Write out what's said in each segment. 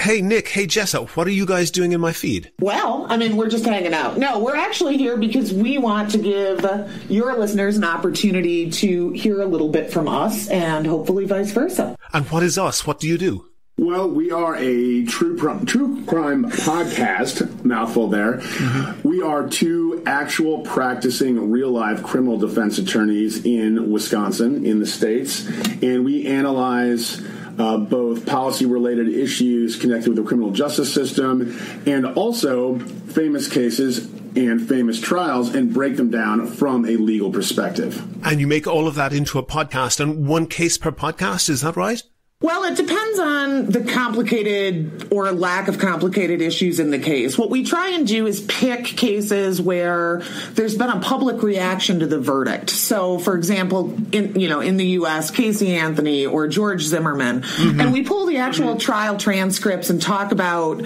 Hey, Nick. Hey, Jessa. What are you guys doing in my feed? Well, we're just hanging out. No, we're actually here because we want to give your listeners an opportunity to hear a little bit from us and hopefully vice versa. And what is us? What do you do? Well, we are a true crime podcast, mouthful there. Mm-hmm. We are two actual practicing real-life criminal defense attorneys in Wisconsin, in the States, and we analyze both policy-related issues connected with the criminal justice system and also famous cases and famous trials and break them down from a legal perspective. And you make all of that into a podcast, and one case per podcast, is that right? Well, it depends on the complicated or lack of complicated issues in the case. What we try and do is pick cases where there's been a public reaction to the verdict. So, for example, in the U.S., Casey Anthony or George Zimmerman, and we pull the actual trial transcripts and talk about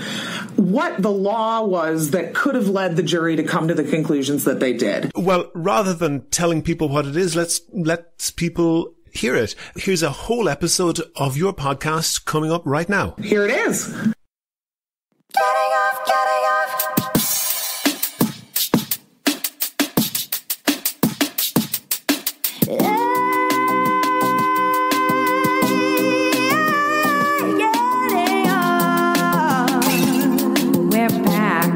what the law was that could have led the jury to come to the conclusions that they did. Well, rather than telling people what it is, let's people hear it. Here's a whole episode of your podcast coming up right now. Here it is. Getting off. We're back.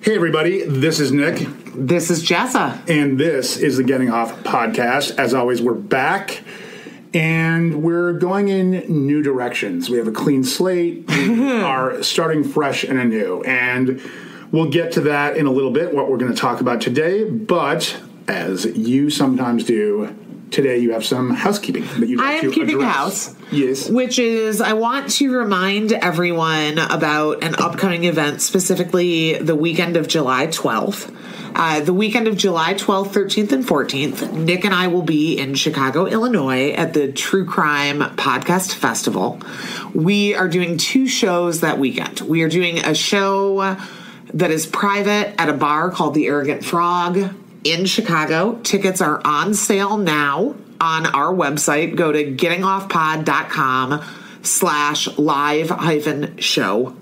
Hey, everybody. This is Nick. This is Jessa. And this is the Getting Off podcast. As always, we're back. And we're going in new directions. We have a clean slate. We are starting fresh and anew. And we'll get to that in a little bit, what we're going to talk about today. But as you sometimes do, today you have some housekeeping that you'd like to address. I am keeping house. Yes. Which is, I want to remind everyone about an upcoming event, specifically the weekend of July 12th. The weekend of July 12th, 13th, and 14th, Nick and I will be in Chicago, Illinois at the True Crime Podcast Festival. We are doing two shows that weekend. We are doing a show that is private at a bar called The Arrogant Frog in Chicago. Tickets are on sale now on our website. Go to gettingoffpod.com/live-show.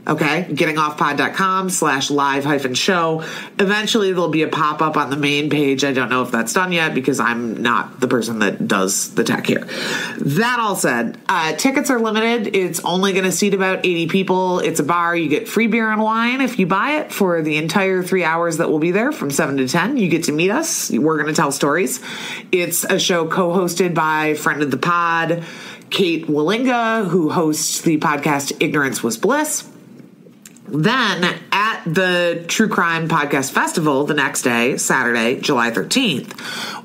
Okay, gettingoffpod.com/live-show. Eventually, there'll be a pop-up on the main page. I don't know if that's done yet because I'm not the person that does the tech here. That all said, tickets are limited. It's only going to seat about 80 people. It's a bar. You get free beer and wine if you buy it for the entire 3 hours that we'll be there from 7 to 10. You get to meet us. We're going to tell stories. It's a show co-hosted by friend of the pod, Kate Wallinga, who hosts the podcast Ignorance Was Bliss. Then at the True Crime Podcast Festival the next day, Saturday, July 13th,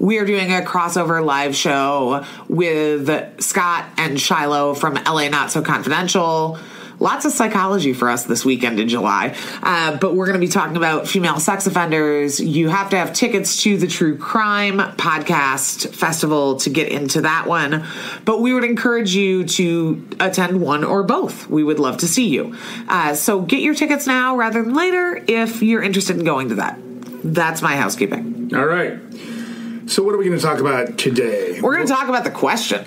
we are doing a crossover live show with Scott and Shiloh from LA Not So Confidential. Lots of psychology for us this weekend in July. But we're going to be talking about female sex offenders. You have to have tickets to the True Crime Podcast Festival to get into that one. But we would encourage you to attend one or both. We would love to see you. So get your tickets now rather than later if you're interested in going to that. That's my housekeeping. All right. So what are we going to talk about today? We're going to talk about the question.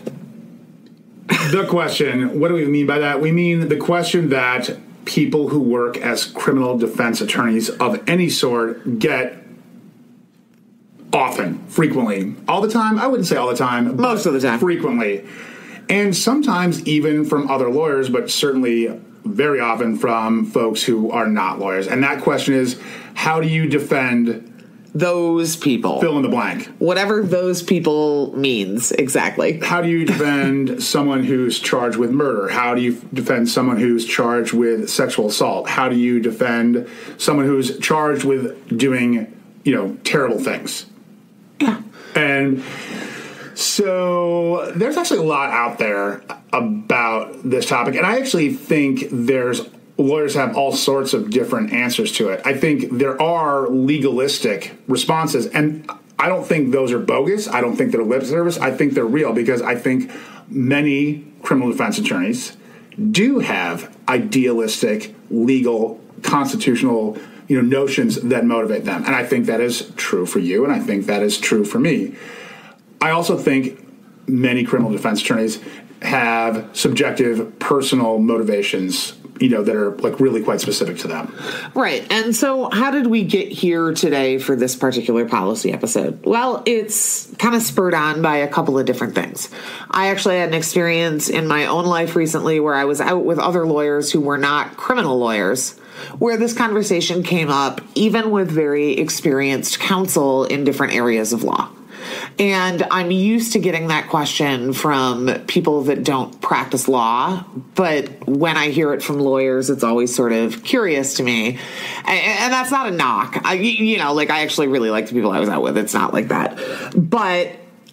The question, what do we mean by that? We mean the question that people who work as criminal defense attorneys of any sort get often, frequently. All the time? I wouldn't say all the time. Most of the time. Frequently. And sometimes even from other lawyers, but certainly very often from folks who are not lawyers. And that question is, how do you defend those people? Fill in the blank. Whatever those people means, exactly. How do you defend someone who's charged with murder? How do you defend someone who's charged with sexual assault? How do you defend someone who's charged with doing, terrible things? Yeah. And so there's actually a lot out there about this topic. And I actually think lawyers have all sorts of different answers to it. I think there are legalistic responses, and I don't think those are bogus. I don't think they're lip service. I think they're real because I think many criminal defense attorneys do have idealistic, legal, constitutional, notions that motivate them. And I think that is true for you, and I think that is true for me. I also think many criminal defense attorneys have subjective, personal motivations, that are like really quite specific to them. Right. And so how did we get here today for this particular policy episode? Well, it's kind of spurred on by a couple of different things. I actually had an experience in my own life recently where I was out with other lawyers who were not criminal lawyers, where this conversation came up, even with very experienced counsel in different areas of law. And I'm used to getting that question from people that don't practice law, but when I hear it from lawyers, it's always sort of curious to me. And that's not a knock. I actually really like the people I was out with. It's not like that. But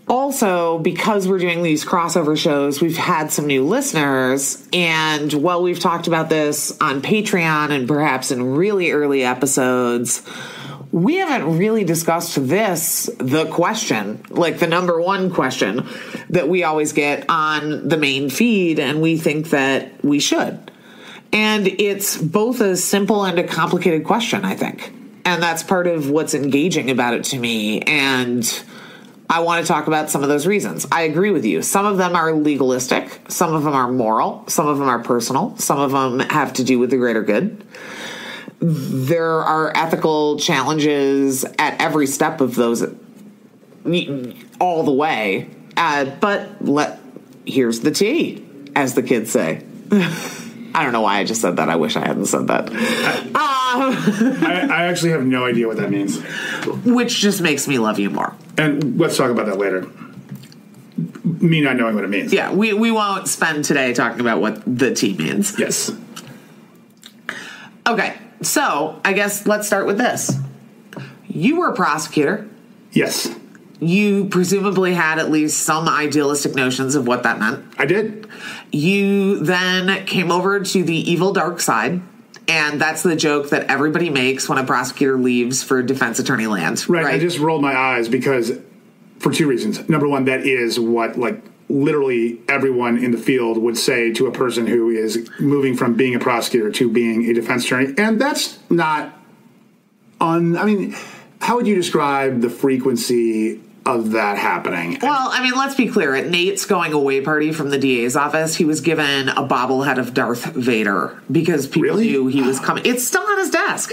also, because we're doing these crossover shows, we've had some new listeners. And while we've talked about this on Patreon and perhaps in really early episodes, we haven't really discussed the question, like the number one question that we always get on the main feed, and we think that we should. And it's both a simple and a complicated question, I think. And that's part of what's engaging about it to me. And I want to talk about some of those reasons. I agree with you. Some of them are legalistic. Some of them are moral. Some of them are personal. Some of them have to do with the greater good. There are ethical challenges at every step of those all the way. But here's the tea, as the kids say. I don't know why I just said that. I wish I hadn't said that. I actually have no idea what that means. Which just makes me love you more. And let's talk about that later. Me not knowing what it means. Yeah, we won't spend today talking about what the tea means. Yes. Okay. So, I guess let's start with this. You were a prosecutor. Yes. You presumably had at least some idealistic notions of what that meant. I did. You then came over to the evil dark side, and that's the joke that everybody makes when a prosecutor leaves for defense attorney land. Right. I just rolled my eyes because, for two reasons. Number one, that is what, literally everyone in the field would say to a person who is moving from being a prosecutor to being a defense attorney. And that's not how would you describe the frequency of that happening? Well, let's be clear. At Nate's going away party from the DA's office, he was given a bobblehead of Darth Vader because people knew he was coming. It's still on his desk.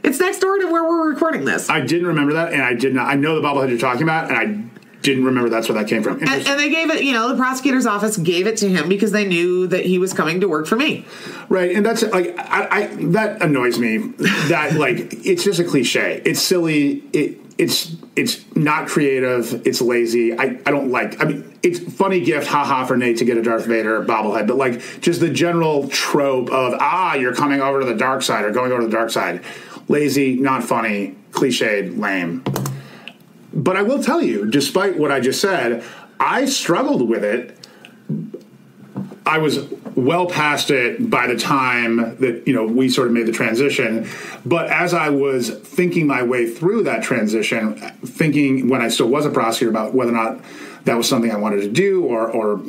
It's next door to where we're recording this. I didn't remember that, and I did not. I know the bobblehead you're talking about, and I didn't remember that's where that came from. And they gave it, the prosecutor's office gave it to him because they knew that he was coming to work for me. Right, and that's, that annoys me. That, it's just a cliche. It's silly. It's not creative. It's lazy. I don't it's funny gift, haha, for Nate to get a Darth Vader bobblehead, but, just the general trope of, you're coming over to the dark side or going over to the dark side. Lazy, not funny, cliched, lame. But I will tell you, despite what I just said, I struggled with it. I was well past it by the time that, we sort of made the transition. But as I was thinking my way through that transition, thinking when I still was a prosecutor about whether or not that was something I wanted to do or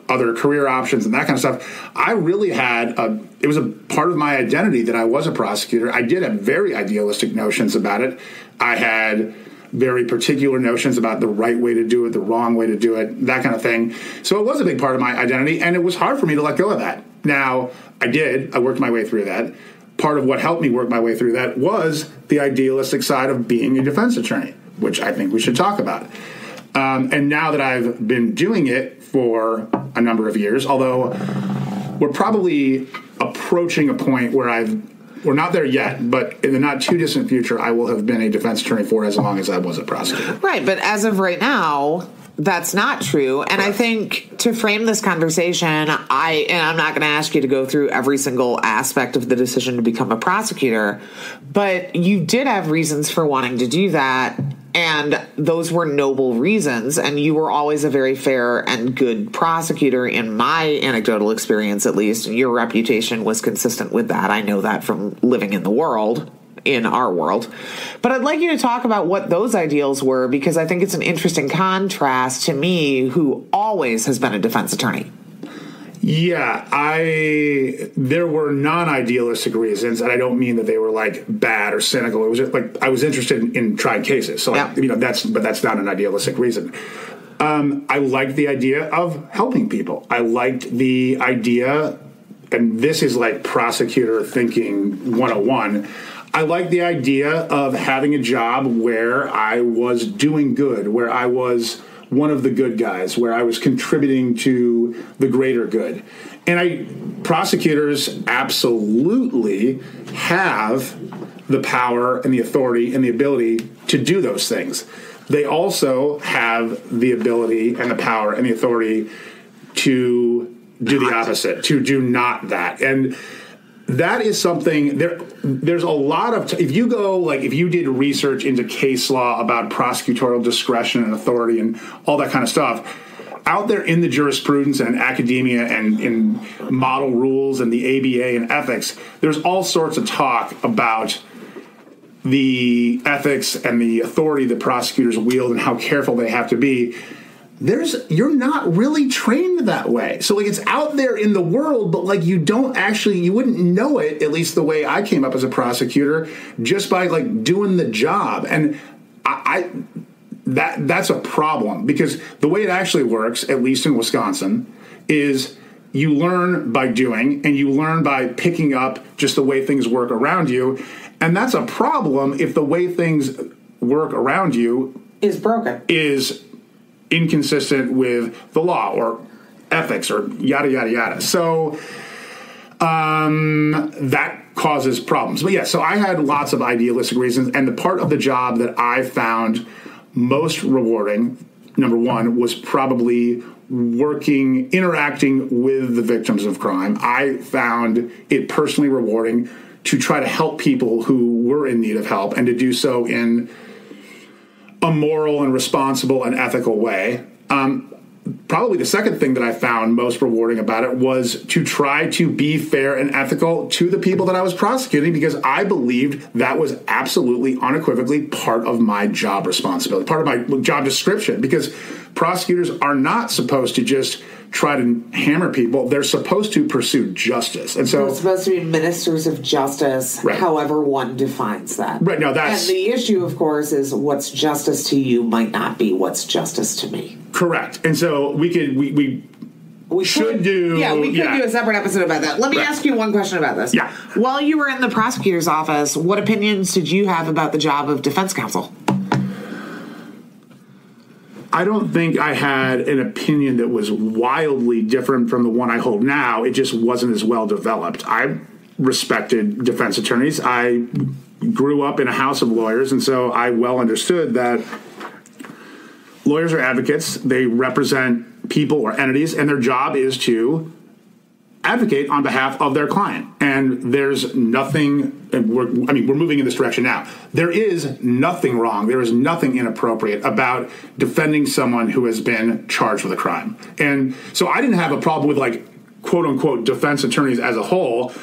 other career options and that kind of stuff, I really had it was a part of my identity that I was a prosecutor. I did have very idealistic notions about it. I had very particular notions about the right way to do it, the wrong way to do it, that kind of thing. So it was a big part of my identity, and it was hard for me to let go of that. Now, I worked my way through that. Part of what helped me work my way through that was the idealistic side of being a defense attorney, which I think we should talk about. And now that I've been doing it for a number of years, although we're probably approaching a point where we're not there yet, but in the not too distant future, I will have been a defense attorney for as long as I was a prosecutor. Right, but as of right now, that's not true. And I think to frame this conversation, I'm not going to ask you to go through every single aspect of the decision to become a prosecutor, but you did have reasons for wanting to do that. And those were noble reasons, and you were always a very fair and good prosecutor in my anecdotal experience, at least, and your reputation was consistent with that. I know that from living in the world, in our world. But I'd like you to talk about what those ideals were, because I think it's an interesting contrast to me, who always has been a defense attorney. Yeah, there were non-idealistic reasons, and I don't mean that they were like bad or cynical. It was just like I was interested in trying cases, so that's not an idealistic reason. I liked the idea of helping people. I liked the idea, and this is like prosecutor thinking 101. I liked the idea of having a job where I was doing good, where I was one of the good guys, where I was contributing to the greater good. And prosecutors absolutely have the power and the authority and the ability to do those things. They also have the ability and the power and the authority to do the opposite, to do not that. And that is something there's a lot of if you did research into case law about prosecutorial discretion and authority and all that kind of stuff out there in the jurisprudence and academia and in model rules and the ABA and ethics, there's all sorts of talk about the ethics and the authority that prosecutors wield and how careful they have to be. You're not really trained that way. So like it's out there in the world, but like you wouldn't know it, at least the way I came up as a prosecutor, just by like doing the job. And that's a problem, because the way it actually works, at least in Wisconsin, is you learn by doing, and you learn by picking up just the way things work around you. And that's a problem if the way things work around you is broken, is inconsistent with the law or ethics or yada, yada, yada. So that causes problems. But yeah, so I had lots of idealistic reasons. And the part of the job that I found most rewarding, number one, was probably interacting with the victims of crime. I found it personally rewarding to try to help people who were in need of help, and to do so in a moral and responsible and ethical way. Probably the second thing that I found most rewarding about it was to try to be fair and ethical to the people that I was prosecuting, because I believed that was absolutely unequivocally part of my job responsibility, part of my job description, because prosecutors are not supposed to just try to hammer people. They're supposed to pursue justice. And so they're supposed to be ministers of justice, right, however one defines that. Right. Now that's... And the issue, of course, is what's justice to you might not be what's justice to me. Correct. And so we should do a separate episode about that. Let me ask you one question about this. Yeah. While you were in the prosecutor's office, what opinions did you have about the job of defense counsel? I don't think I had an opinion that was wildly different from the one I hold now. It just wasn't as well developed. I respected defense attorneys. I grew up in a house of lawyers, and so I well understood that lawyers are advocates. They represent people or entities, and their job is to advocate on behalf of their client. And there's nothing, we're moving in this direction now. There is nothing wrong. There is nothing inappropriate about defending someone who has been charged with a crime. And so I didn't have a problem with, like, quote unquote defense attorneys as a whole.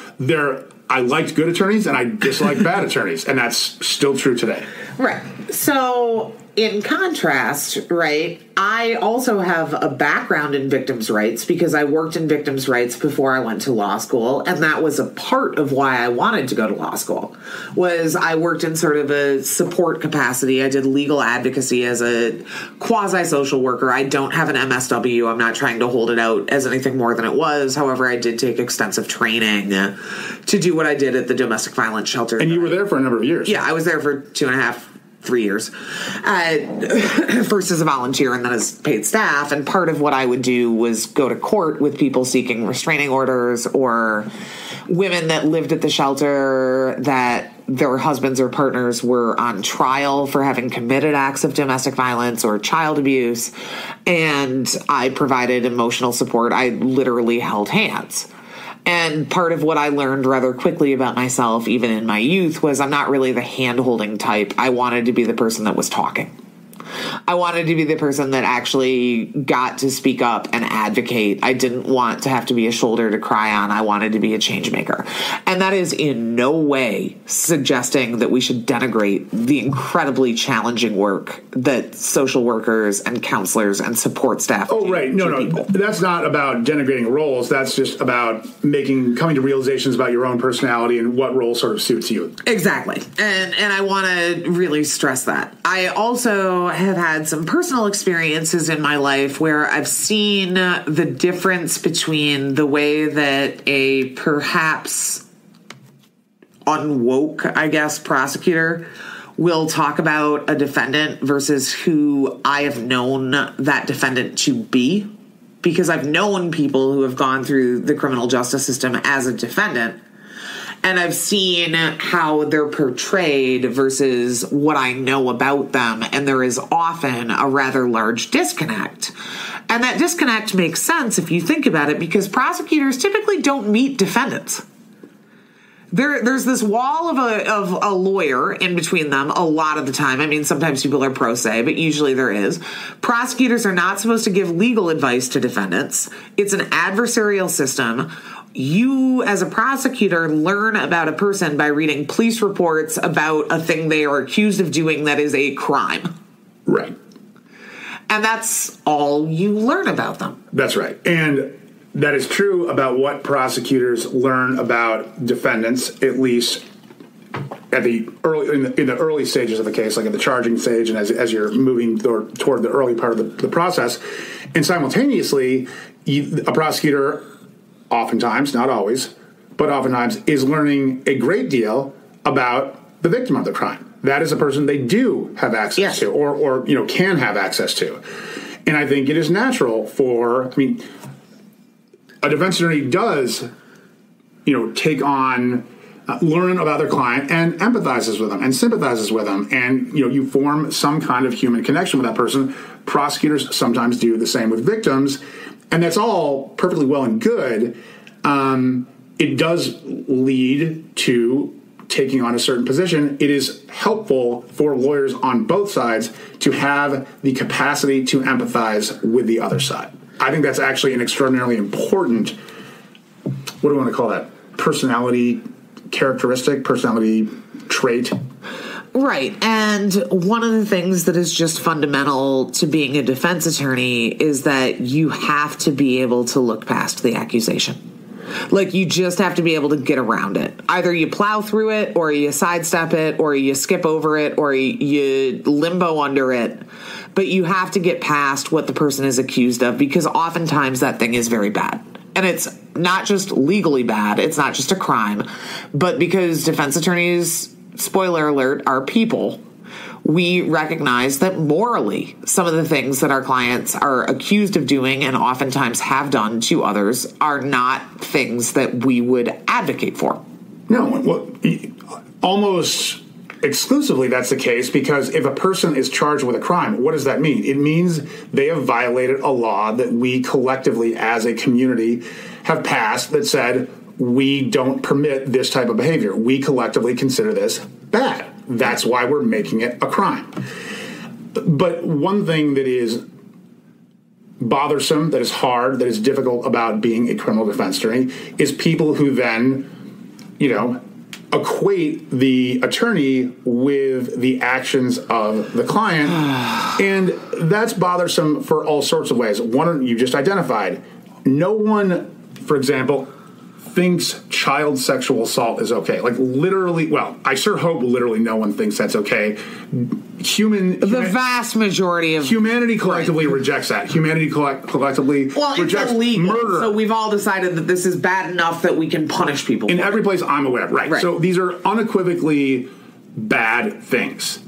I liked good attorneys and I disliked bad attorneys. And that's still true today. Right. So in contrast, right, I also have a background in victims' rights because I worked in victims' rights before I went to law school, and that was a part of why I wanted to go to law school, was I worked in sort of a support capacity. I did legal advocacy as a quasi-social worker. I don't have an MSW. I'm not trying to hold it out as anything more than it was. However, I did take extensive training to do what I did at the domestic violence shelter. And you were there for a number of years. Yeah, I was there for 3 years, first as a volunteer and then as paid staff. And part of what I would do was go to court with people seeking restraining orders, or women that lived at the shelter that their husbands or partners were on trial for having committed acts of domestic violence or child abuse. And I provided emotional support. I literally held hands. And part of what I learned rather quickly about myself, even in my youth, was I'm not really the hand-holding type. I wanted to be the person that was talking. I wanted to be the person that actually got to speak up and advocate. I didn't want to have to be a shoulder to cry on. I wanted to be a change maker. And that is in no way suggesting that we should denigrate the incredibly challenging work that social workers and counselors and support staff do. Oh, right. No. That's not about denigrating roles. That's just about coming to realizations about your own personality and what role sort of suits you. Exactly. And I want to really stress that. I also have had some personal experiences in my life where I've seen the difference between the way that a perhaps unwoke, I guess, prosecutor will talk about a defendant versus who I have known that defendant to be. Because I've known people who have gone through the criminal justice system as a defendant, and I've seen how they're portrayed versus what I know about them, and there is often a rather large disconnect. And that disconnect makes sense if you think about it, because prosecutors typically don't meet defendants. There's this wall of a lawyer in between them a lot of the time. I mean, sometimes people are pro se, but usually there is. Prosecutors are not supposed to give legal advice to defendants. It's an adversarial system. You, as a prosecutor, learn about a person by reading police reports about a thing they are accused of doing that is a crime. Right. And that's all you learn about them. That's right. And that is true about what prosecutors learn about defendants, at least at the early stages of the case, like at the charging stage, and as you're moving toward the early part of the process. And simultaneously, a prosecutor, oftentimes, not always, but oftentimes, is learning a great deal about the victim of the crime. That is a person they do have access to, or can have access to. And I think it is natural a defense attorney does, take on, learn about their client and empathizes with them and sympathizes with them. And, you form some kind of human connection with that person. Prosecutors sometimes do the same with victims. And that's all perfectly well and good. It does lead to taking on a certain position. It is helpful for lawyers on both sides to have the capacity to empathize with the other side. I think that's actually an extraordinarily important, what do you want to call that? Personality characteristic, personality trait. Right. And one of the things that is just fundamental to being a defense attorney is that you have to be able to look past the accusation. Like, you just have to be able to get around it. Either you plow through it, or you sidestep it, or you skip over it, or you limbo under it. But you have to get past what the person is accused of, because oftentimes that thing is very bad. And it's not just legally bad. It's not just a crime. But because defense attorneys, spoiler alert, are people, we recognize that morally some of the things that our clients are accused of doing and oftentimes have done to others are not things that we would advocate for. No, well, almost exclusively that's the case, because if a person is charged with a crime, what does that mean? It means they have violated a law that we collectively as a community have passed that said we don't permit this type of behavior. We collectively consider this bad. That's why we're making it a crime. But one thing that is bothersome, that is hard, that is difficult about being a criminal defense attorney is people who then, equate the attorney with the actions of the client. And that's bothersome for all sorts of ways. One you just identified. No one, for example, thinks child sexual assault is okay. Like, literally, well, I sure hope literally no one thinks that's okay. The vast majority of humanity collectively rejects that. Humanity collectively rejects murder. So we've all decided that this is bad enough that we can punish people. In every place I'm aware of, right. So these are unequivocally bad things.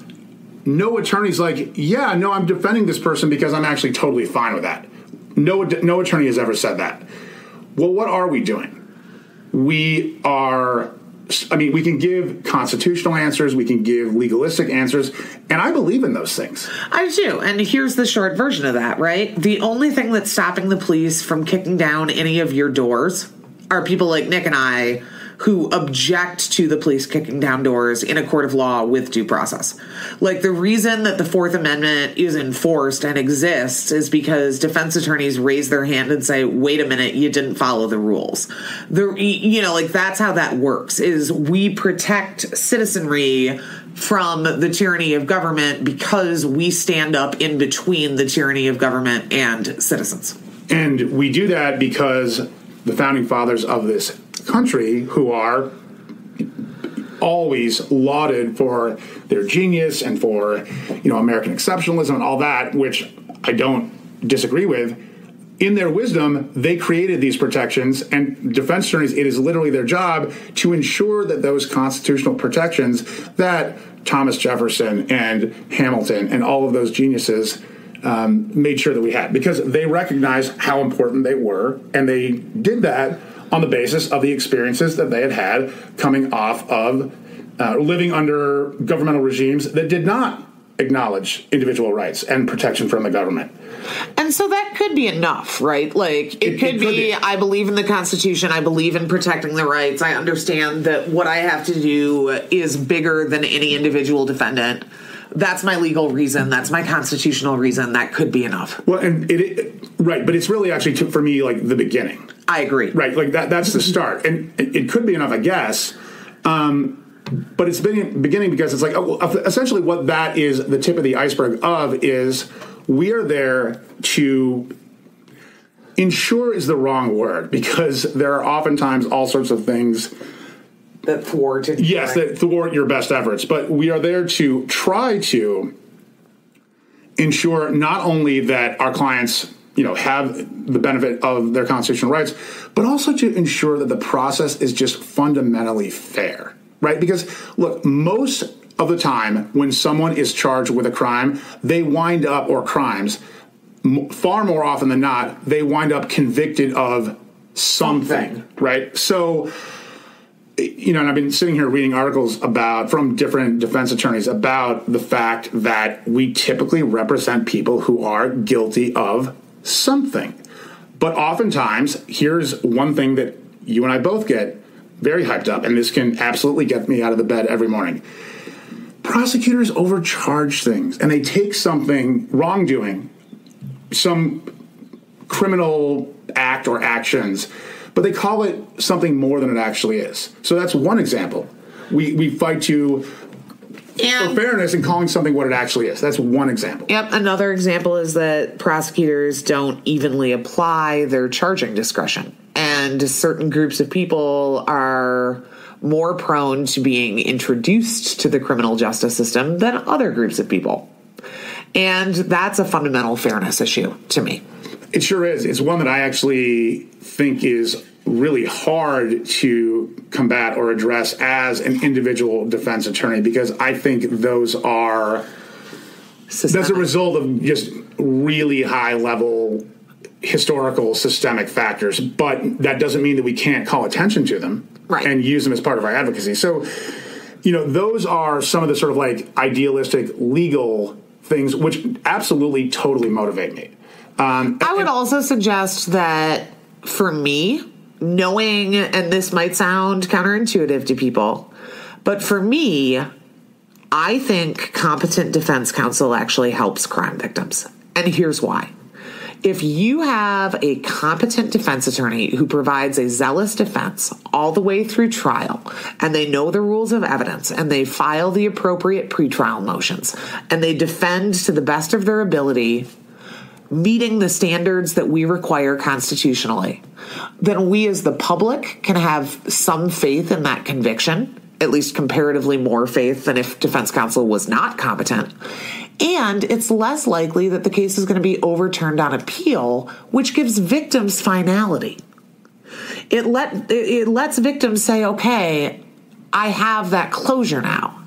No attorney's like, yeah, no, I'm defending this person because I'm actually totally fine with that. No attorney has ever said that. Well, what are we doing? We can give constitutional answers, we can give legalistic answers, and I believe in those things. I do, and here's the short version of that, right? The only thing that's stopping the police from kicking down any of your doors are people like Nick and I who object to the police kicking down doors in a court of law with due process. Like, the reason that the Fourth Amendment is enforced and exists is because defense attorneys raise their hand and say, wait a minute, you didn't follow the rules. That's how that works, is we protect citizenry from the tyranny of government because we stand up in between the tyranny of government and citizens. And we do that because the founding fathers of this country, who are always lauded for their genius and for, American exceptionalism and all that, which I don't disagree with, in their wisdom, they created these protections, and defense attorneys, it is literally their job to ensure that those constitutional protections that Thomas Jefferson and Hamilton and all of those geniuses made sure that we had, because they recognized how important they were, and they did that on the basis of the experiences that they had coming off of living under governmental regimes that did not acknowledge individual rights and protection from the government. And so that could be enough, right? Like, it could be, I believe in the Constitution, I believe in protecting the rights, I understand that what I have to do is bigger than any individual defendant. That's my legal reason, that's my constitutional reason, that could be enough. Well, and right, but it's really actually, for me, like, the beginning. I agree. Right, like, that's the start. And it could be enough, I guess. But it's beginning because it's like, essentially what that is, the tip of the iceberg of, is we are there to ensure is the wrong word, because there are oftentimes all sorts of things that thwart. Yes, that thwart your best efforts. But we are there to try to ensure not only that our clients, have the benefit of their constitutional rights, but also to ensure that the process is just fundamentally fair. Right? Because, look, most of the time when someone is charged with a crime, they wind up, or crimes, far more often than not, they wind up convicted of something. Right? So, and I've been sitting here reading articles from different defense attorneys about the fact that we typically represent people who are guilty of something. But oftentimes, here's one thing that you and I both get very hyped up, and this can absolutely get me out of the bed every morning. Prosecutors overcharge things, and they take something, wrongdoing, some criminal act or actions, but they call it something more than it actually is. So that's one example. We fight for fairness in calling something what it actually is. That's one example. Yep. Another example is that prosecutors don't evenly apply their charging discretion. And certain groups of people are more prone to being introduced to the criminal justice system than other groups of people. And that's a fundamental fairness issue to me. It sure is. It's one that I actually think is really hard to combat or address as an individual defense attorney, because I think those are that's a result of just really high level historical systemic factors, but that doesn't mean that we can't call attention to them and use them as part of our advocacy. So, those are some of the sort of like idealistic legal things which absolutely totally motivate me. I would also suggest that for me, knowing, and this might sound counterintuitive to people, but for me, I think competent defense counsel actually helps crime victims. And here's why. If you have a competent defense attorney who provides a zealous defense all the way through trial, and they know the rules of evidence, and they file the appropriate pretrial motions, and they defend to the best of their ability, meeting the standards that we require constitutionally, then we as the public can have some faith in that conviction, at least comparatively more faith than if defense counsel was not competent. And it's less likely that the case is going to be overturned on appeal, which gives victims finality. It lets victims say, okay, I have that closure now.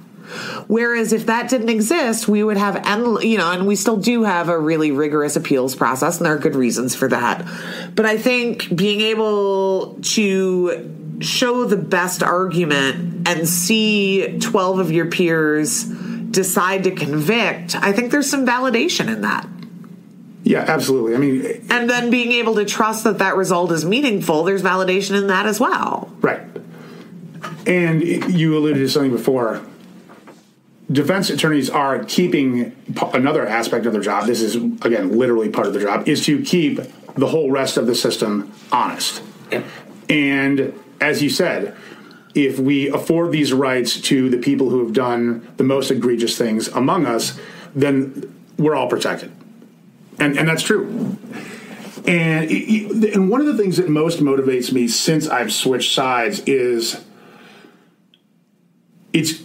Whereas if that didn't exist, we would have, and we still do have a really rigorous appeals process, and there are good reasons for that. But I think being able to show the best argument and see 12 of your peers decide to convict, I think there's some validation in that. Yeah, absolutely. I mean, and then being able to trust that that result is meaningful, there's validation in that as well. Right. And you alluded to something before. Defense attorneys are keeping another aspect of their job. This is, again, literally part of their job, is to keep the whole rest of the system honest. Yeah. And as you said, if we afford these rights to the people who have done the most egregious things among us, then we're all protected. And that's true. And one of the things that most motivates me since I've switched sides is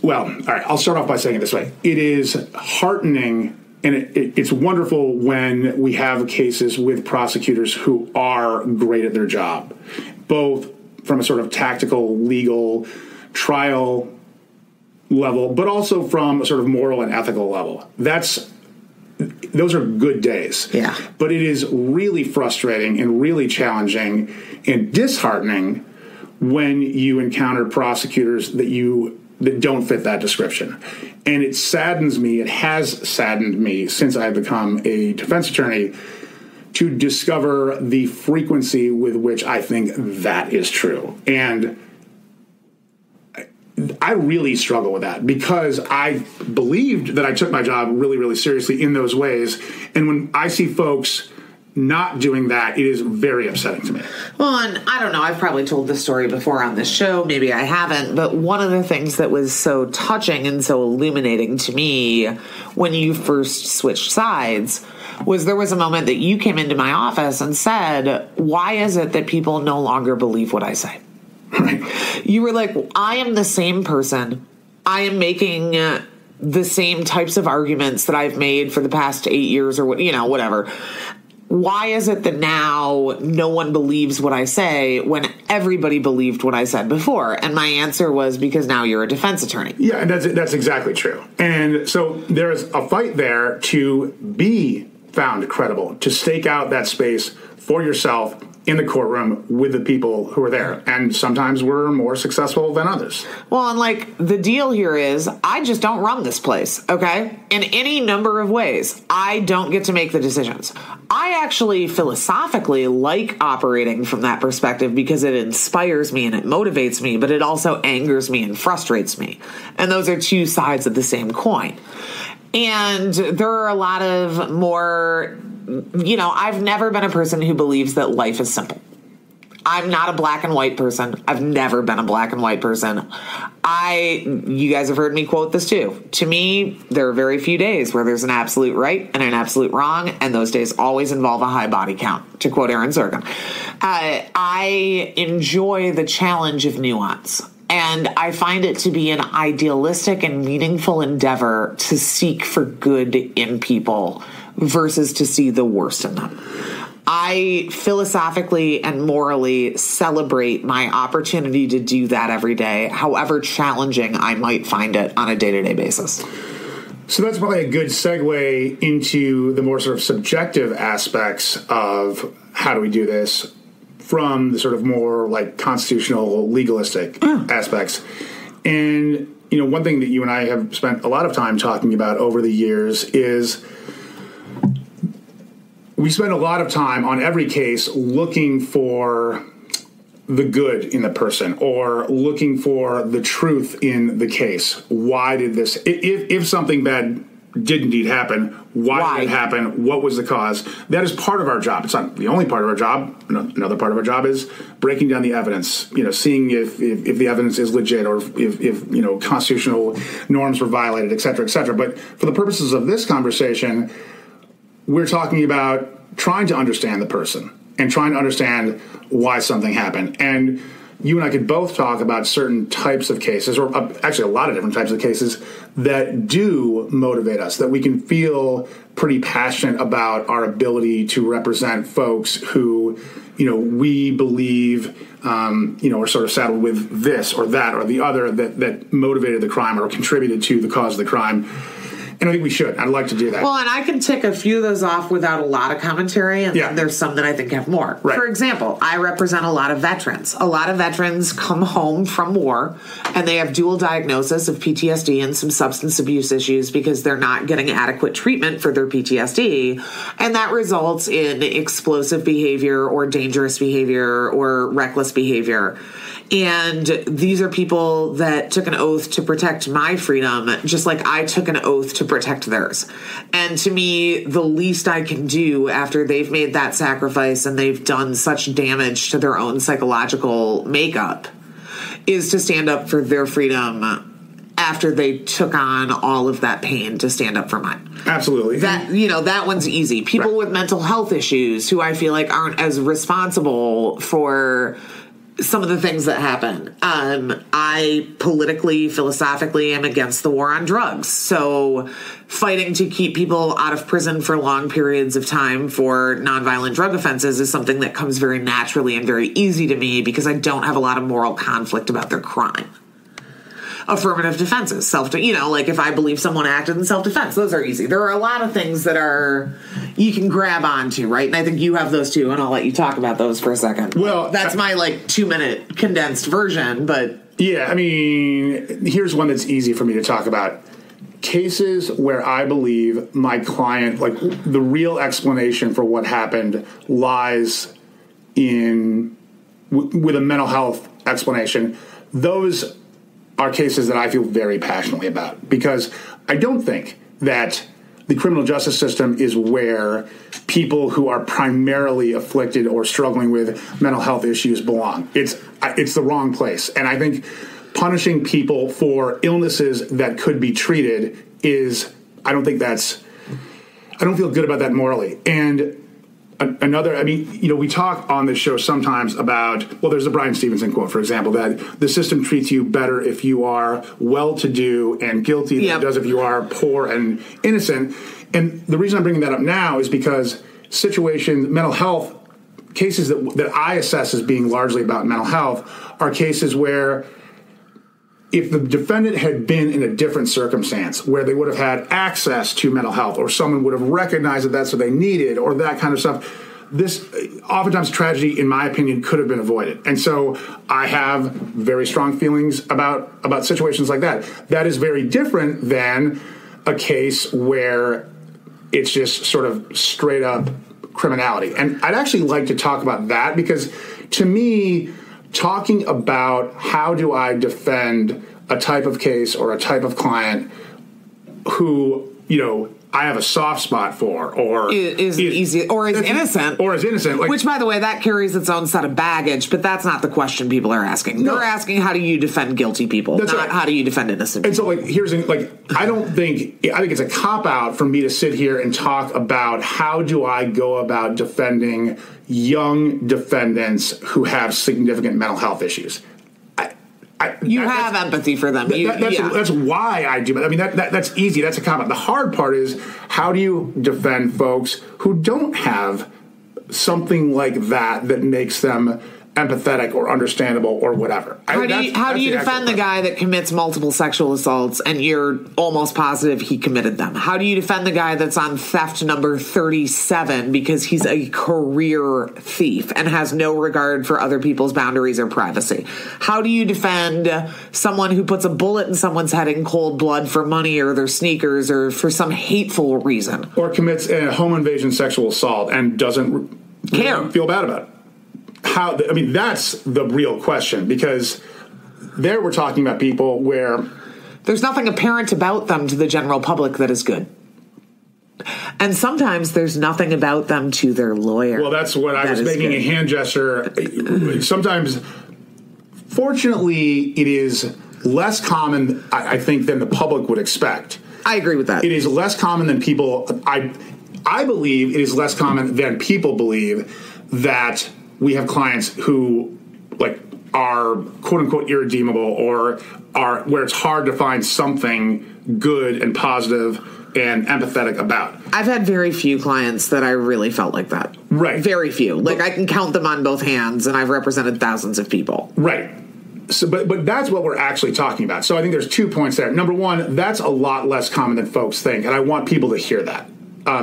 all right, I'll start off by saying it this way. It is heartening and it's wonderful when we have cases with prosecutors who are great at their job, both from a sort of tactical, legal, trial level, but also from a sort of moral and ethical level. Those are good days. Yeah. But it is really frustrating and really challenging and disheartening when you encounter prosecutors that don't fit that description. And it saddens me, it has saddened me since I've become a defense attorney to discover the frequency with which I think that is true. And I really struggle with that because I believed that I took my job really, really seriously in those ways. And when I see folks not doing that, it is very upsetting to me. Well, and I don't know, I've probably told this story before on this show, maybe I haven't, but one of the things that was so touching and so illuminating to me when you first switched sides was there was a moment that you came into my office and said, why is it that people no longer believe what I say? Right. You were like, I am the same person. I am making the same types of arguments that I've made for the past 8 years or whatever. Why is it that now no one believes what I say when everybody believed what I said before? And my answer was because now you're a defense attorney. Yeah, and that's exactly true. And so there's a fight there to be found credible, to stake out that space for yourself in the courtroom with the people who are there. And sometimes we're more successful than others. Well, and the deal here is I just don't run this place, okay? In any number of ways, I don't get to make the decisions. I actually philosophically like operating from that perspective because it inspires me and it motivates me, but it also angers me and frustrates me. And those are two sides of the same coin. And there are a lot of more, I've never been a person who believes that life is simple. I'm not a black and white person. I've never been a black and white person. You guys have heard me quote this too. To me, there are very few days where there's an absolute right and an absolute wrong, and those days always involve a high body count, to quote Aaron Sorkin. I enjoy the challenge of nuance. And I find it to be an idealistic and meaningful endeavor to seek for good in people versus to see the worst in them. I philosophically and morally celebrate my opportunity to do that every day, however challenging I might find it on a day-to-day basis. So that's probably a good segue into the more sort of subjective aspects of how do we do this from the sort of more constitutional legalistic aspects. And, one thing that you and I have spent a lot of time talking about over the years is we spend a lot of time on every case looking for the good in the person or looking for the truth in the case. Why did this, if something bad did indeed happen, why did it happen? What was the cause? That is part of our job. It's not the only part of our job. Another part of our job is breaking down the evidence, seeing if the evidence is legit or if constitutional norms were violated, et cetera, et cetera. But for the purposes of this conversation, we're talking about trying to understand the person and trying to understand why something happened. And you and I could both talk about certain types of cases, or actually a lot of different types of cases, that do motivate us, that we can feel pretty passionate about our ability to represent folks who, we believe, are sort of saddled with this or that or the other that motivated the crime or contributed to the cause of the crime. And I think we should. I'd like to do that. Well, and I can tick a few of those off without a lot of commentary, and then there's some that I think have more. Right. For example, I represent a lot of veterans. A lot of veterans come home from war, and they have dual diagnosis of PTSD and some substance abuse issues because they're not getting adequate treatment for their PTSD, and that results in explosive behavior or dangerous behavior or reckless behavior. And these are people that took an oath to protect my freedom, just like I took an oath to protect theirs. And to me, the least I can do after they've made that sacrifice and they've done such damage to their own psychological makeup is to stand up for their freedom after they took on all of that pain to stand up for mine. Absolutely. That one's easy. People with mental health issues who I feel like aren't as responsible for some of the things that happen. I politically, philosophically am against the war on drugs. So fighting to keep people out of prison for long periods of time for nonviolent drug offenses is something that comes very naturally and very easy to me because I don't have a lot of moral conflict about their crime. Affirmative defenses, like if I believe someone acted in self-defense, those are easy. There are a lot of things that you can grab onto, right? And I think you have those too, and I'll let you talk about those for a second. Well, that's my 2-minute condensed version, but yeah, I mean, here's one that's easy for me to talk about. Cases where I believe my client, the real explanation for what happened lies in with a mental health explanation. Those are cases that I feel very passionately about because I don't think that the criminal justice system is where people who are primarily afflicted or struggling with mental health issues belong. It's the wrong place. And I think punishing people for illnesses that could be treated I don't feel good about that morally. And we talk on this show sometimes about, there's a Bryan Stevenson quote, for example, that the system treats you better if you are well-to-do and guilty than it does if you are poor and innocent. And the reason I'm bringing that up now is because mental health cases that I assess as being largely about mental health are cases where if the defendant had been in a different circumstance where they would have had access to mental health or someone would have recognized that that's what they needed or that kind of stuff, this oftentimes tragedy, in my opinion, could have been avoided. And so I have very strong feelings about situations like that. That is very different than a case where it's just sort of straight up criminality. And I'd actually like to talk about that because to me, talking about how do I defend a type of case or a type of client who, I have a soft spot for or is innocent. Or is innocent. Which, by the way, that carries its own set of baggage, but that's not the question people are asking. No. They're asking how do you defend guilty people, not right. How do you defend innocent people. And so, I think it's a cop-out for me to sit here and talk about how do I go about defending young defendants who have significant mental health issues. You have empathy for them. That's why I do it. I mean, that's easy. That's a comment. The hard part is how do you defend folks who don't have something like that makes them empathetic or understandable or whatever. How do you defend the guy that commits multiple sexual assaults and you're almost positive he committed them? How do you defend the guy that's on theft number 37 because he's a career thief and has no regard for other people's boundaries or privacy? How do you defend someone who puts a bullet in someone's head in cold blood for money or their sneakers or for some hateful reason? Or commits a home invasion sexual assault and doesn't feel bad about it? That's the real question, because there we're talking about people where there's nothing apparent about them to the general public that is good. And sometimes there's nothing about them to their lawyer. Well, that's what I was making a hand gesture. Sometimes, fortunately, it is less common, I think, than the public would expect. I agree with that. It is less common than people. I believe it is less common than people believe that we have clients who are quote unquote irredeemable or are where it's hard to find something good and positive and empathetic about. I've had very few clients that I really felt like that. Right. Very few. I can count them on both hands, and I've represented thousands of people. Right. But that's what we're actually talking about. So I think there's 2 points there. Number one, that's a lot less common than folks think, and I want people to hear that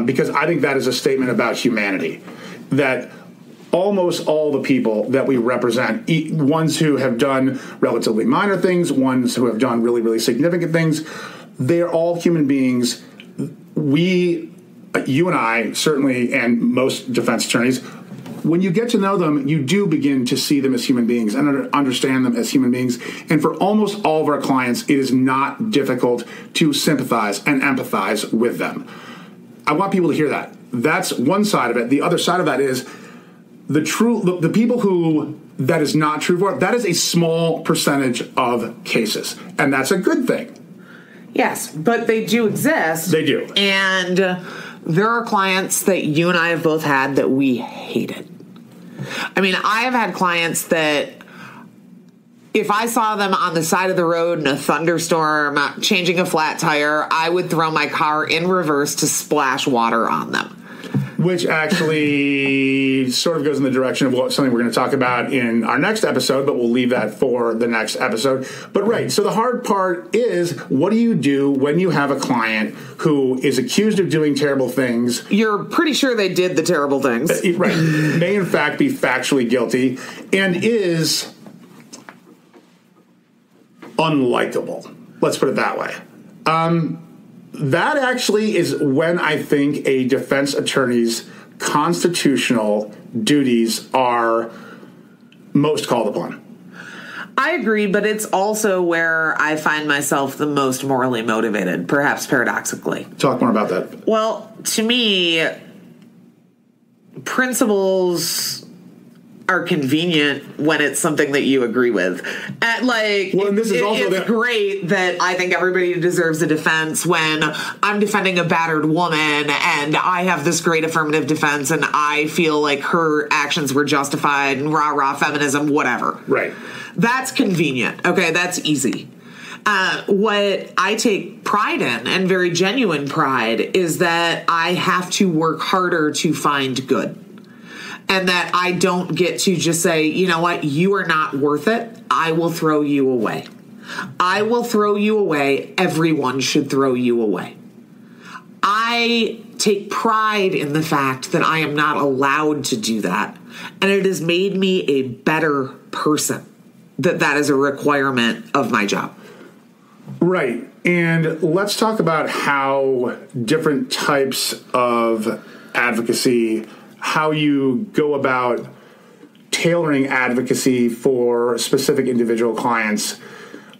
because I think that is a statement about humanity, that almost all the people that we represent, ones who have done relatively minor things, ones who have done really, really significant things, they're all human beings. You and I, certainly, and most defense attorneys, when you get to know them, you do begin to see them as human beings and understand them as human beings. And for almost all of our clients, it is not difficult to sympathize and empathize with them. I want people to hear that. That's one side of it. The other side of that is the people who that is not true for, that is a small percentage of cases. And that's a good thing. Yes, but they do exist. They do. And there are clients that you and I have both had that we hated. I mean, I have had clients that if I saw them on the side of the road in a thunderstorm, changing a flat tire, I would throw my car in reverse to splash water on them. Which actually sort of goes in the direction of something we're going to talk about in our next episode, but we'll leave that for the next episode. But right, so the hard part is, what do you do when you have a client who is accused of doing terrible things? You're pretty sure they did the terrible things. Right. May in fact be factually guilty and is unlikable. Let's put it that way. That actually is when I think a defense attorney's constitutional duties are most called upon. I agree, but it's also where I find myself the most morally motivated, perhaps paradoxically. Talk more about that. Well, to me, principles are convenient when it's something that you agree with. It's great that I think everybody deserves a defense when I'm defending a battered woman and I have this great affirmative defense and I feel like her actions were justified and rah-rah feminism, whatever. Right. That's convenient. Okay, that's easy. What I take pride in, and very genuine pride, is that I have to work harder to find good. And that I don't get to just say, you know what, you are not worth it. I will throw you away. I will throw you away. Everyone should throw you away. I take pride in the fact that I am not allowed to do that. And it has made me a better person. That is a requirement of my job. Right. And let's talk about how different types of advocacy, how you go about tailoring advocacy for specific individual clients.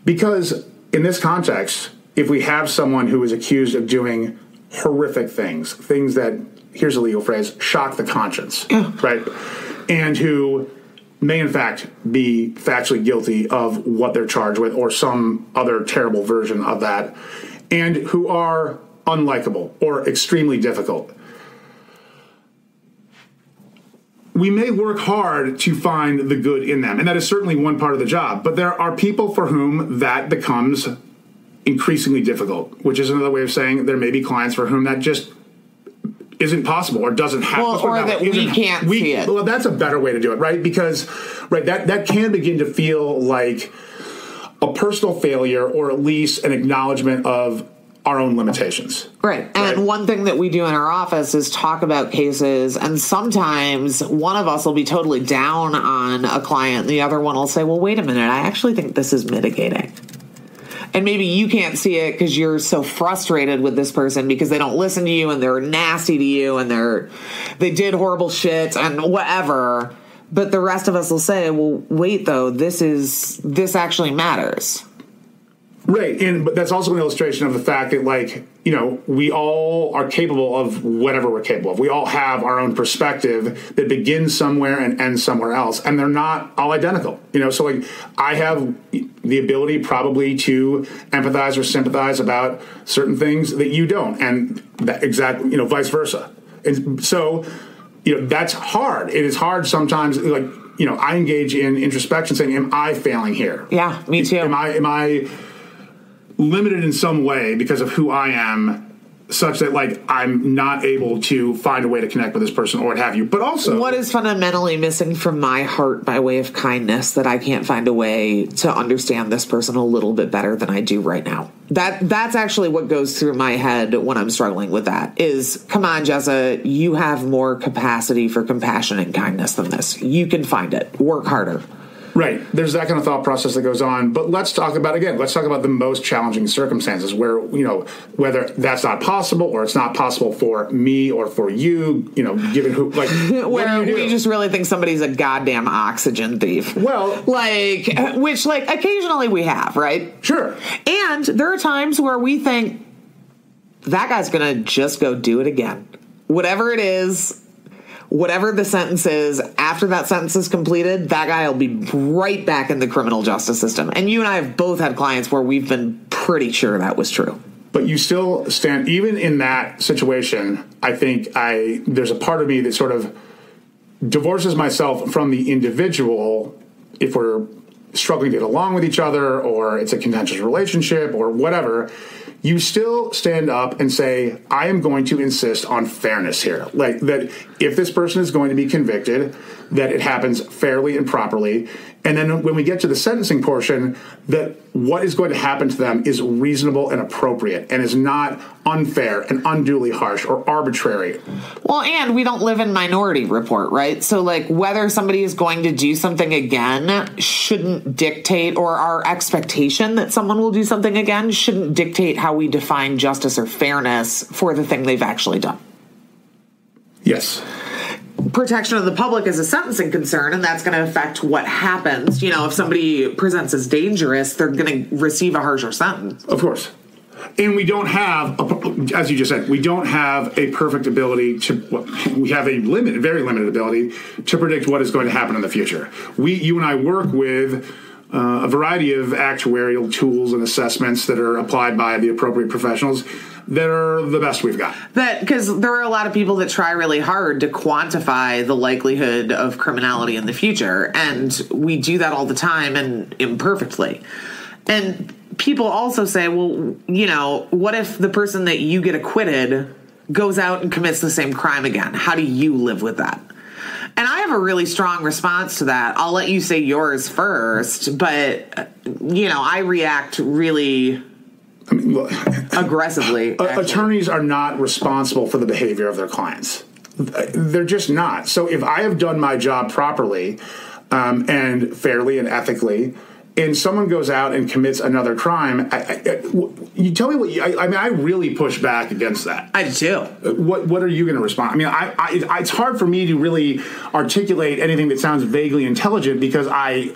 Because in this context, if we have someone who is accused of doing horrific things that, here's a legal phrase, shock the conscience, right? And who may in fact be factually guilty of what they're charged with or some other terrible version of that, and who are unlikable or extremely difficult. We may work hard to find the good in them, and that is certainly one part of the job. But there are people for whom that becomes increasingly difficult, which is another way of saying there may be clients for whom that just isn't possible or doesn't happen. Well, or that we can't see it. Well, that's a better way to do it, right? Because that can begin to feel like a personal failure or at least an acknowledgement of our own limitations. Right. And one thing that we do in our office is talk about cases, and sometimes one of us will be totally down on a client and the other one will say, well, wait a minute, I actually think this is mitigating. And maybe you can't see it because you're so frustrated with this person because they don't listen to you and they're nasty to you and they did horrible shit and whatever. But the rest of us will say, well, wait, though, this actually matters. Right, but that's also an illustration of the fact that, we all are capable of whatever we're capable of. We all have our own perspective that begins somewhere and ends somewhere else, and they're not all identical. So I have the ability probably to empathize or sympathize about certain things that you don't, and that exactly, vice versa. And so, that's hard. It is hard sometimes. I engage in introspection, saying, "Am I failing here? Yeah, me too. Am I limited in some way because of who I am, such that, like, I'm not able to find a way to connect with this person or what have you. But also, what is fundamentally missing from my heart by way of kindness that I can't find a way to understand this person a little bit better than I do right now? That's actually what goes through my head when I'm struggling with that is, come on, Jessa, you have more capacity for compassion and kindness than this. You can find it. Work harder. Right. There's that kind of thought process that goes on. But let's talk about the most challenging circumstances where, whether that's not possible or it's not possible for me or for you, given who, like, where we just really think somebody's a goddamn oxygen thief. Well, which occasionally we have, right? Sure. And there are times where we think that guy's going to just go do it again. Whatever it is, whatever the sentence is, after that sentence is completed, that guy will be right back in the criminal justice system. And you and I have both had clients where we've been pretty sure that was true. But you still stand, even in that situation, I think there's a part of me that sort of divorces myself from the individual if we're struggling to get along with each other or it's a contentious relationship or whatever. You still stand up and say, I am going to insist on fairness here. Like, that if this person is going to be convicted, that it happens fairly and properly. And then when we get to the sentencing portion, that what is going to happen to them is reasonable and appropriate and is not unfair and unduly harsh or arbitrary. Well, and we don't live in Minority Report, right? So, whether somebody is going to do something again shouldn't dictate, or our expectation that someone will do something again shouldn't dictate how we define justice or fairness for the thing they've actually done. Yes. Protection of the public is a sentencing concern, and that's going to affect what happens. If somebody presents as dangerous, they're going to receive a harsher sentence. Of course. And we don't have, as you just said, we don't have a perfect ability we have a very limited ability to predict what is going to happen in the future. You and I work with a variety of actuarial tools and assessments that are applied by the appropriate professionals that are the best we've got. Because there are a lot of people that try really hard to quantify the likelihood of criminality in the future, and we do that all the time and imperfectly. And people also say, well, what if the person that you get acquitted goes out and commits the same crime again? How do you live with that? And I have a really strong response to that. I'll let you say yours first, but, I react really aggressively. Attorneys are not responsible for the behavior of their clients. They're just not. So if I have done my job properly and fairly and ethically, and someone goes out and commits another crime, you tell me what I really push back against that. I do too. What are you going to respond? It's hard for me to really articulate anything that sounds vaguely intelligent because I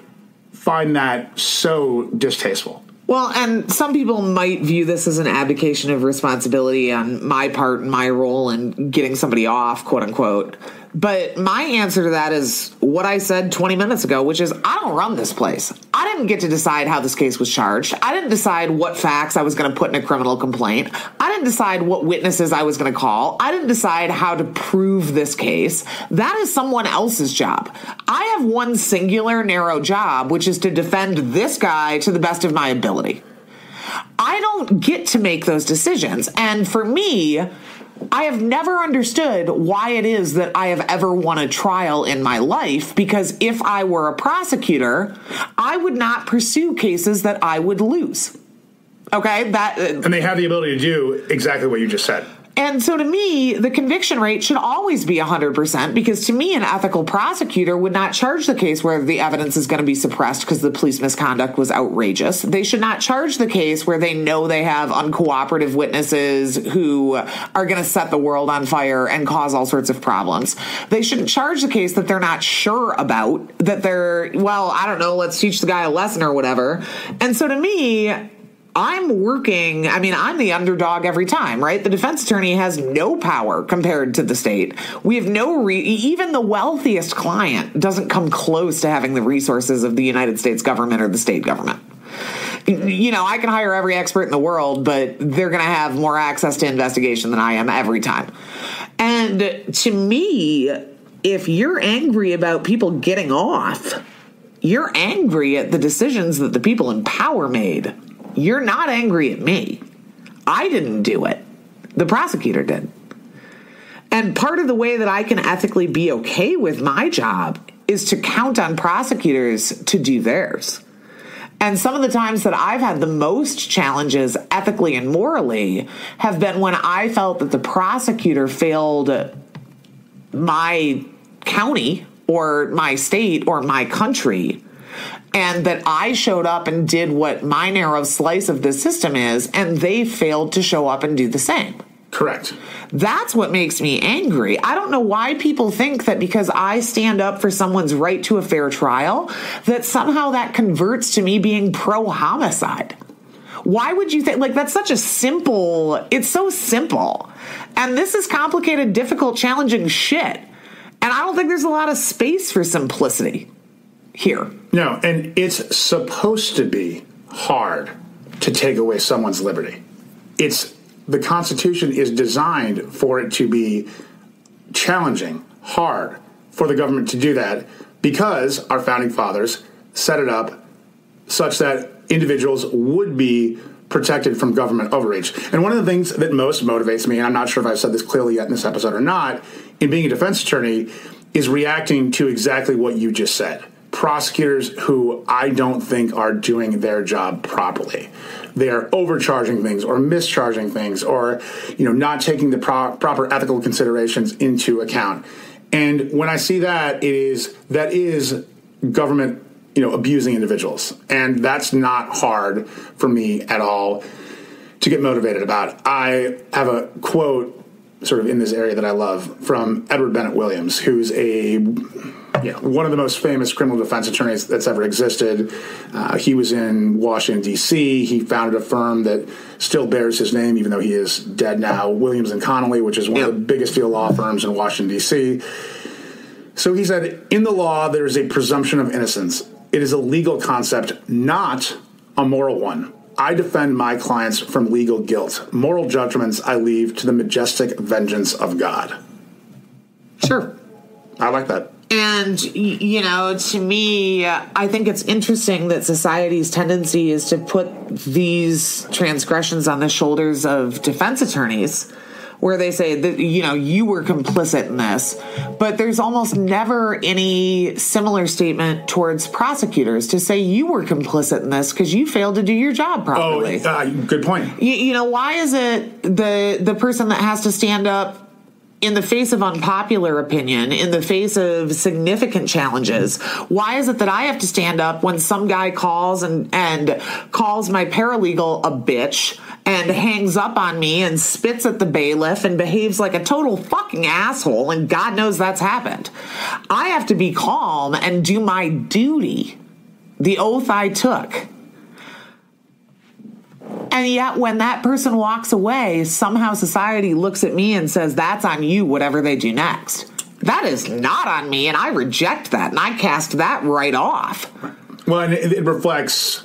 find that so distasteful. Well, and some people might view this as an abdication of responsibility on my part and my role in getting somebody off, quote unquote. But my answer to that is what I said 20 minutes ago, which is I don't run this place. I didn't get to decide how this case was charged. I didn't decide what facts I was going to put in a criminal complaint. I didn't decide what witnesses I was going to call. I didn't decide how to prove this case. That is someone else's job. I have one singular narrow job, which is to defend this guy to the best of my ability. I don't get to make those decisions. And for me, I have never understood why it is that I have ever won a trial in my life, because if I were a prosecutor, I would not pursue cases that I would lose. Okay? And they have the ability to do exactly what you just said. And so to me, the conviction rate should always be 100%, because to me, an ethical prosecutor would not charge the case where the evidence is going to be suppressed because the police misconduct was outrageous. They should not charge the case where they know they have uncooperative witnesses who are going to set the world on fire and cause all sorts of problems. They shouldn't charge the case that they're not sure about, that they're, let's teach the guy a lesson or whatever. And so to me, I'm the underdog every time, right? The defense attorney has no power compared to the state. We have even the wealthiest client doesn't come close to having the resources of the United States government or the state government. I can hire every expert in the world, but they're going to have more access to investigation than I am every time. And to me, if you're angry about people getting off, you're angry at the decisions that the people in power made. You're not angry at me. I didn't do it. The prosecutor did. And part of the way that I can ethically be okay with my job is to count on prosecutors to do theirs. And some of the times that I've had the most challenges ethically and morally have been when I felt that the prosecutor failed my county or my state or my country, and that I showed up and did what my narrow slice of the system is, and they failed to show up and do the same. Correct. That's what makes me angry. I don't know why people think that because I stand up for someone's right to a fair trial, that somehow that converts to me being pro-homicide. Why would you think, like, that's such a simple, it's so simple. And this is complicated, difficult, challenging shit. And I don't think there's a lot of space for simplicity here. No, and it's supposed to be hard to take away someone's liberty. The Constitution is designed for it to be challenging, hard for the government to do that, because our founding fathers set it up such that individuals would be protected from government overreach. And one of the things that most motivates me, and I'm not sure if I've said this clearly yet in this episode or not, in being a defense attorney, is reacting to exactly what you just said. Prosecutors who I don't think are doing their job properly. They are overcharging things or mischarging things, or not taking the proper ethical considerations into account. And when I see that, that is government abusing individuals, and that's not hard for me at all to get motivated about. I have a quote sort of in this area that I love from Edward Bennett Williams, who's one of the most famous criminal defense attorneys that's ever existed. He was in Washington, D.C. He founded a firm that still bears his name, even though he is dead now, Williams & Connolly, which is one of the biggest field law firms in Washington, D.C. So he said, in the law, there is a presumption of innocence. It is a legal concept, not a moral one. I defend my clients from legal guilt. Moral judgments I leave to the majestic vengeance of God. Sure. I like that. And, to me, I think it's interesting that society's tendency is to put these transgressions on the shoulders of defense attorneys, where they say that, you were complicit in this. But there's almost never any similar statement towards prosecutors to say you were complicit in this because you failed to do your job properly. Good point. Why is it the person that has to stand up in the face of unpopular opinion, in the face of significant challenges? Why is it that I have to stand up when some guy calls and calls my paralegal a bitch and hangs up on me and spits at the bailiff and behaves like a total fucking asshole, and God knows that's happened? I have to be calm and do my duty, the oath I took. And yet when that person walks away, somehow society looks at me and says, that's on you, whatever they do next. That is not on me, and I reject that, and I cast that right off. Well, and it reflects,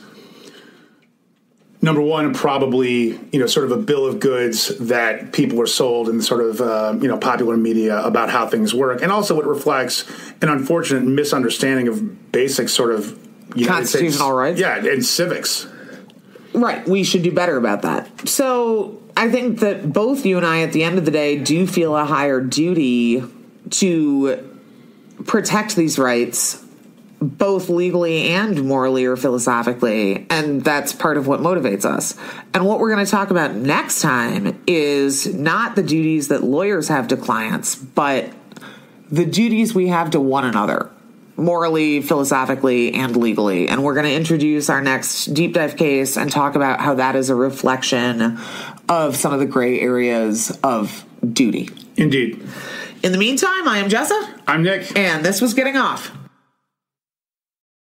number one, probably, sort of a bill of goods that people are sold in sort of, popular media about how things work. And also it reflects an unfortunate misunderstanding of basic sort of constitutional rights. Yeah, and civics. Right. We should do better about that. So I think that both you and I, at the end of the day, do feel a higher duty to protect these rights, both legally and morally or philosophically. And that's part of what motivates us. And what we're going to talk about next time is not the duties that lawyers have to clients, but the duties we have to one another, morally, philosophically, and legally. And we're going to introduce our next deep dive case and talk about how that is a reflection of some of the gray areas of duty. Indeed. In the meantime, I am Jessa. I'm Nick. And this was Getting Off.